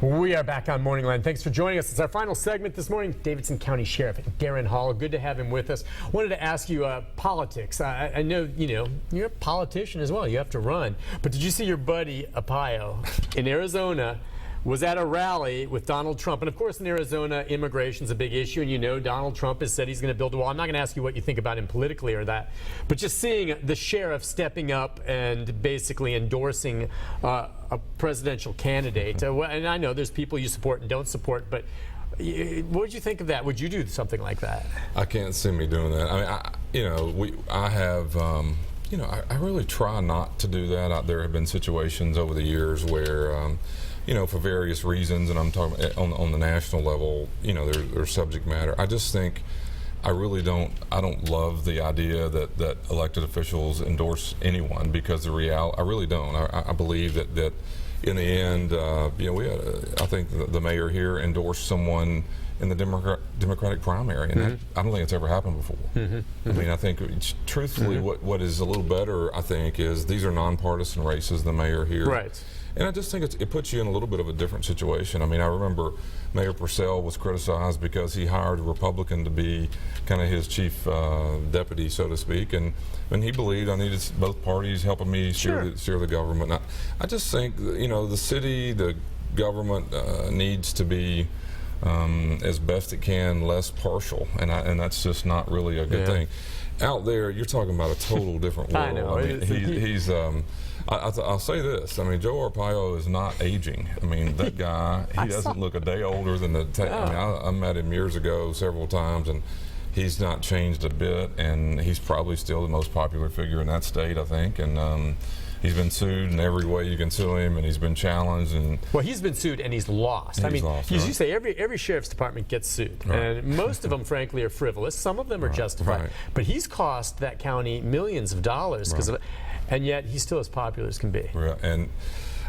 We are back on Morning Line. Thanks for joining us. It's our final segment this morning. Davidson County Sheriff Darren Hall. Good to have him with us. Wanted to ask you politics. I know you're a politician as well. You have to run. But did you see your buddy Arpaio in Arizona was at a rally with Donald Trump? And of course, in Arizona, immigration is a big issue. And Donald Trump has said he's going to build a wall. I'm not going to ask you what you think about him politically or that. But just seeing the sheriff stepping up and basically endorsing a presidential candidate. And I know there's people you support and don't support, but what would you think of that? Would you do something like that? I can't see me doing that. I mean, I really try not to do that. There have been situations over the years where, for various reasons, and I'm talking on the national level, there's subject matter. I just think I don't love the idea that elected officials endorse anyone, because I really don't. I believe that in the end, I think the mayor here endorsed someone in the Democratic primary, and I don't think it's ever happened before. I mean, I think truthfully what is a little better, I think, is these are nonpartisan races, the mayor here. Right. And I just think it puts you in a little bit of a different situation. I mean, I remember Mayor Purcell was criticized because he hired a Republican to be kind of his chief deputy, so to speak, and he believed I needed both parties helping me steer the government. I just think, the city, the government needs to be, as best it can, less partial, and that's just not really a good thing. Out there, you're talking about a total different world. I know. I mean, I'll say this. I mean, Joe Arpaio is not aging. I mean, that guy, he doesn't look a day older than I met him years ago several times, and he's not changed a bit, and he's probably still the most popular figure in that state, I think. And he's been sued in every way you can sue him, and he's been challenged. And well, he's been sued and he's lost. As you say, every sheriff's department gets sued, and most of them, frankly, are frivolous. Some of them are justified. But he's cost that county millions of dollars because of it, and yet he's still as popular as can be. Right. And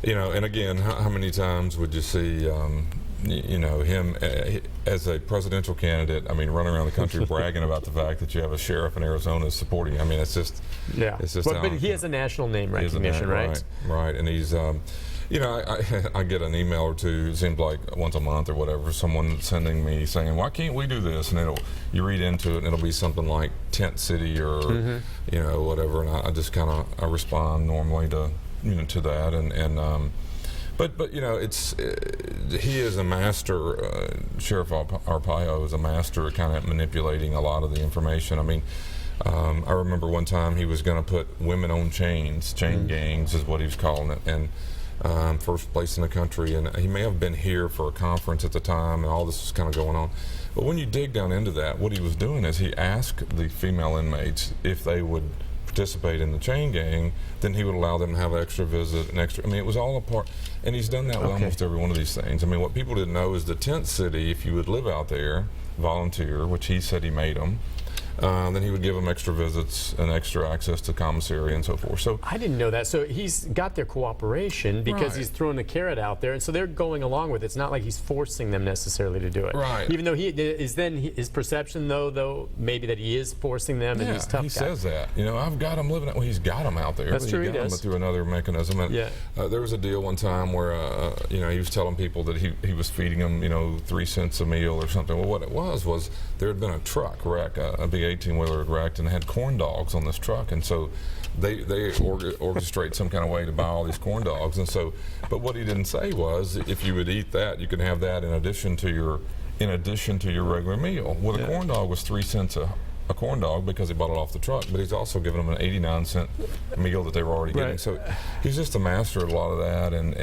and again, how many times would you see him as a presidential candidate, I mean, running around the country bragging about the fact that you have a sheriff in Arizona supporting you? I mean, it's just but he has a national name recognition, right? Right. And he's I get an email or two, it seems like once a month or whatever, someone sending me saying, why can't we do this? And you read into it and it'll be something like Tent City or whatever, and I just kind of respond normally to that, but he is a master. Sheriff Arpaio is a master at kind of manipulating a lot of the information. I mean, I remember one time he was going to put women on chain gangs is what he was calling it, and first place in the country. And he may have been here for a conference at the time, and all this was kind of going on. But when you dig down into that, what he was doing is he asked the female inmates if they would participate in the chain gang, then he would allow them to have an extra visit, I mean, it was all a part, and he's done that with almost every one of these things. I mean, what people didn't know is the tent city, if you would live out there, volunteer, which he said he made them, then he would give them extra visits and extra access to commissary and so forth. So I didn't know that. So he's got their cooperation because he's throwing a carrot out there, and so they're going along with it. It's not like he's forcing them necessarily to do it. Right. Even though his perception though maybe that he is forcing them, and he's tough. He says that. I've got them living. Well, he's got them out there. That's true. He does. But through another mechanism. And there was a deal one time where he was telling people that he was feeding them 3 cents a meal or something. Well, what it was there had been a truck wreck, a big 18-wheeler wrecked, and had corn dogs on this truck, and so they orchestrate some kind of way to buy all these corn dogs. And so, but what he didn't say was, if you would eat that, you can have that in addition to your regular meal. Well, the corn dog was 3 cents a corn dog because he bought it off the truck, but he's also given them an 89-cent meal that they were already getting. So he's just a master at a lot of that, and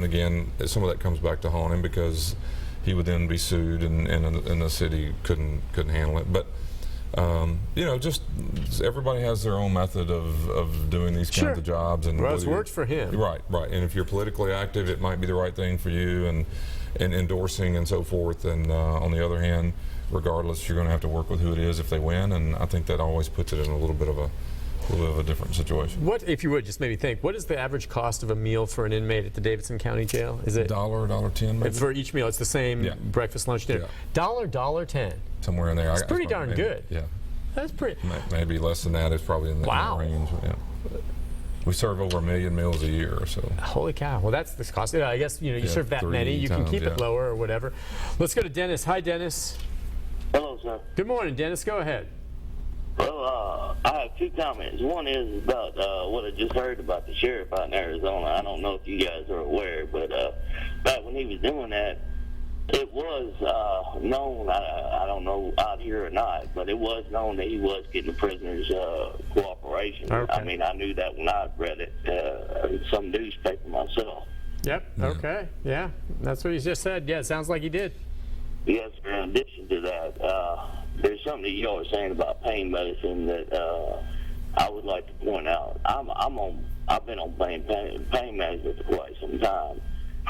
again, some of that comes back to haunt him because he would then be sued, and the city couldn't handle it. But just everybody has their own method of doing these kinds of jobs, and it's worked for him. Right. And if you're politically active, it might be the right thing for you, and endorsing and so forth. And on the other hand, regardless, you're going to have to work with who it is if they win, and I think that always puts it in a little bit of a different situation. What, if you would, just maybe think, what is the average cost of a meal for an inmate at the Davidson County Jail? Is it $1.10 maybe? For each meal, it's the same breakfast, lunch, dinner. $1.10. Somewhere in there. It's pretty darn good. Yeah. That's pretty. Maybe less than that. It's probably in the range. Yeah. we serve over 1 million meals a year. So Holy cow. Well, that's the cost. Yeah, I guess, you serve that 3 many. You can times, keep it yeah. lower or whatever. Let's go to Dennis. Hi, Dennis. Hello, sir. Good morning, Dennis. Go ahead. Well, I have two comments. One is about what I just heard about the sheriff out in Arizona. I don't know if you guys are aware, but back when he was doing that, it was known, I don't know out here or not, but it was known that he was getting the prisoners' cooperation. Okay. I mean, I knew that when I read it in some newspaper myself. Yep. Okay. Yeah. That's what he just said. Yeah, it sounds like he did. Yes, sir. In addition to that, there's something that you all are saying about pain medicine that I would like to point out. I've been on pain management for quite some time,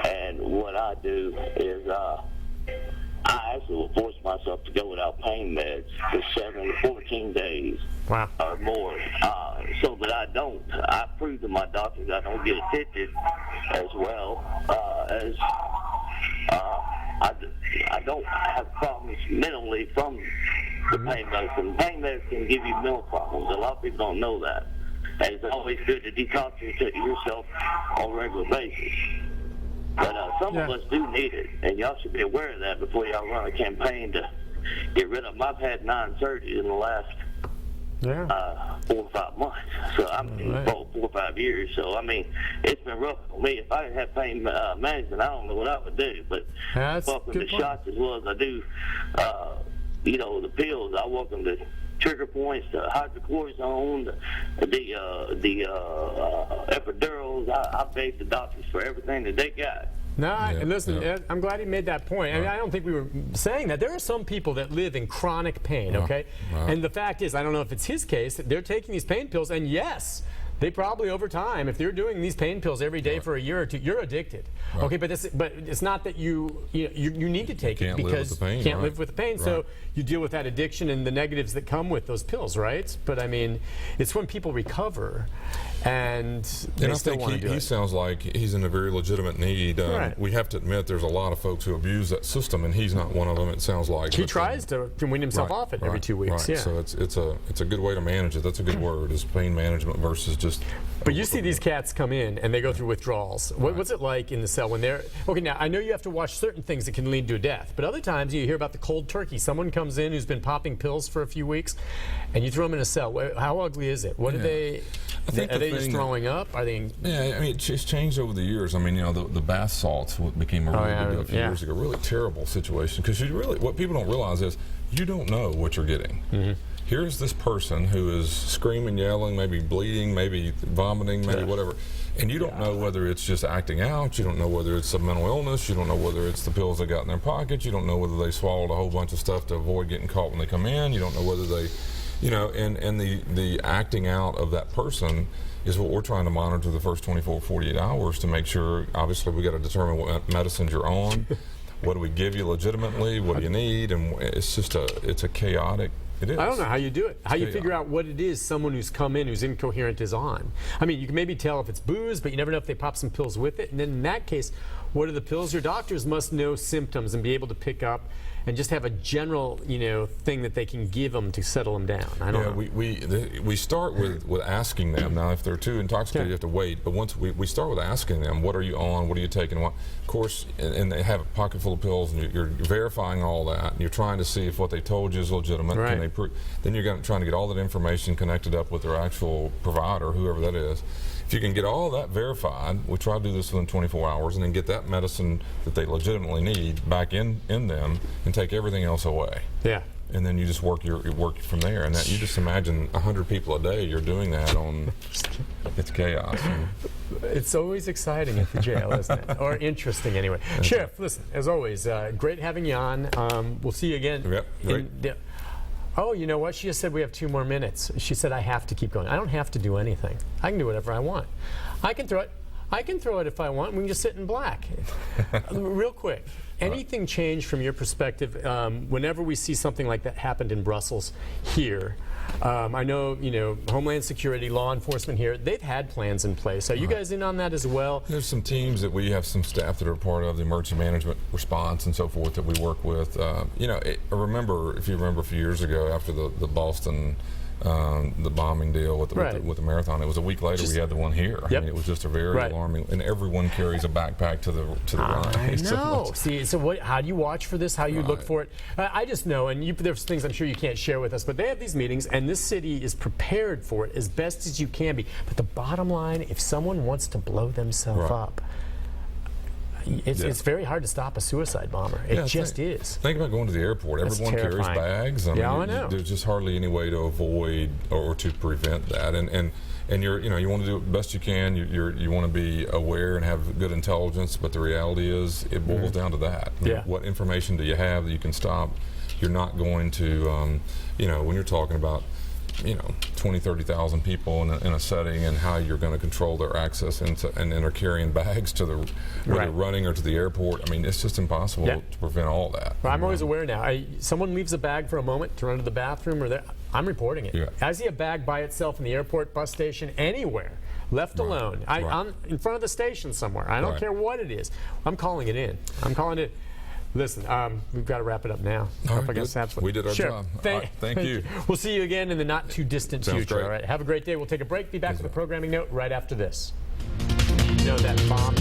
and what I do is I actually will force myself to go without pain meds for 7 to 14 days. Wow. Or more, so that I prove to my doctors I don't get addicted as well as I don't have problems mentally from the pain medicine. Pain medicine give you mental problems. A lot of people don't know that. And it's always good to detox yourself on a regular basis. But some of us do need it, and y'all should be aware of that before y'all run a campaign to get rid of them. I've had 9 surgeries in the last 4 or 5 months. So I'm in 4 or 5 years. So I mean, it's been rough for me. If I didn't have pain management, I don't know what I would do. But That's welcome good to point. shots as well as I do. The pills. I welcome the trigger points, the hydrocortisone, the epidurals. I beg the doctors for everything that they got. No, and listen, yeah. I'm glad he made that point. I mean, I don't think we were saying that. There are some people that live in chronic pain, okay? Right. And the fact is, I don't know if it's his case, they're taking these pain pills, and yes, they probably over time, if they're doing these pain pills every day for a year or two, you're addicted. Right. Okay, but it's not that you need to take it can't live because with the pain, you can't right. live with the pain. So Right. you deal with that addiction and the negatives that come with those pills, right? But I mean, it's when people recover and they And I still think want to do he it. sounds like he's in a very legitimate need. Right. We have to admit there's a lot of folks who abuse that system, and he's not one of them, it sounds like. He But, tries to wean himself right, off it every right, 2 weeks. Right. Yeah. So it's a good way to manage it. That's a good word, is pain management versus just. But you see these cats come in and they go through withdrawals. What's it like in the cell when they're okay? Now I know you have to watch certain things that can lead to a death, but other times you hear about the cold turkey. Someone comes in who's been popping pills for a few weeks, and you throw them in a cell. How ugly is it? What do they? I think Are the they just thing- throwing up? Are they? Yeah, I mean, it's changed over the years. I mean, the bath salts became a really big deal a few years ago. Really terrible situation, because what people don't realize is you don't know what you're getting. Here's this person who is screaming, yelling, maybe bleeding, maybe vomiting, maybe whatever, and you don't know whether it's just acting out. You don't know whether it's a mental illness. You don't know whether it's the pills they got in their pockets. You don't know whether they swallowed a whole bunch of stuff to avoid getting caught when they come in. You don't know whether they, and the acting out of that person is what we're trying to monitor the first 24, 48 hours to make sure. Obviously, we got to determine what medicines you're on. What do we give you legitimately? What do you need? And it's just it's a chaotic. It is. I don't know how you do it. How you chaotic. figure out what it is someone who's come in who's incoherent is on. I mean, you can maybe tell if it's booze, but you never know if they pop some pills with it. And then in that case, what are the pills? Your doctors must know symptoms and be able to pick up and just have a general, thing that they can give them to settle them down. I don't know. We start with asking them. Now, if they're too intoxicated, you have to wait. But once we start with asking them, what are you on? What are you taking? What? Of course, and they have a pocket full of pills, and you're verifying all that. And you're trying to see if what they told you is legitimate. Right. Can they then you're trying to get all that information connected up with their actual provider, whoever that is. If you can get all that verified, we try to do this within 24 hours, and then get that medicine that they legitimately need back in them, and take everything else away. Yeah. And then you just work from there. And that you just imagine 100 people a day. You're doing that on. It's chaos. It's always exciting at the jail, isn't it? Or interesting, anyway. Sheriff, listen, as always, great having you on. We'll see you again. Yep, great. Oh, you know what? She just said we have 2 more minutes. She said I have to keep going. I don't have to do anything. I can do whatever I want. I can throw it if I want. We can just sit in black. Real quick. Anything change from your perspective whenever we see something like that happened in Brussels here? I know, Homeland Security, law enforcement here, they've had plans in place. Are you guys in on that as well? There's some teams that we have some staff that are part of the emergency management response and so forth that we work with. I remember, if you remember a few years ago after the Boston the bombing deal with the marathon. It was a week later we had the one here. I mean, it was just a very alarming, and everyone carries a backpack to the ride. I know. See, so how do you watch for this? How you look for it? I just know, and there's things I'm sure you can't share with us, but they have these meetings, and this city is prepared for it as best as you can be. But the bottom line, if someone wants to blow themselves up, it's very hard to stop a suicide bomber. It just is. Think about going to the airport. Everyone carries bags. I know. There's just hardly any way to avoid or to prevent that. And you want to do it best you can. You want to be aware and have good intelligence. But the reality is, it boils down to that. What information do you have that you can stop? You're not going to, when you're talking about 20, 30,000 people in a setting, and how you're going to control their access and then are carrying bags to whether running or to the airport. I mean, it's just impossible to prevent all that. Well, I'm always aware now. Someone leaves a bag for a moment to run to the bathroom, I'm reporting it. I see a bag by itself in the airport, bus station, anywhere, left alone. I'm in front of the station somewhere. I don't care what it is. I'm calling it in. I'm calling it. Listen, we've got to wrap it up now. We did our job. Thank you. We'll see you again in the not too distant future. Great. All right. Have a great day. We'll take a break. Be back with a programming note right after this. You know that bomb.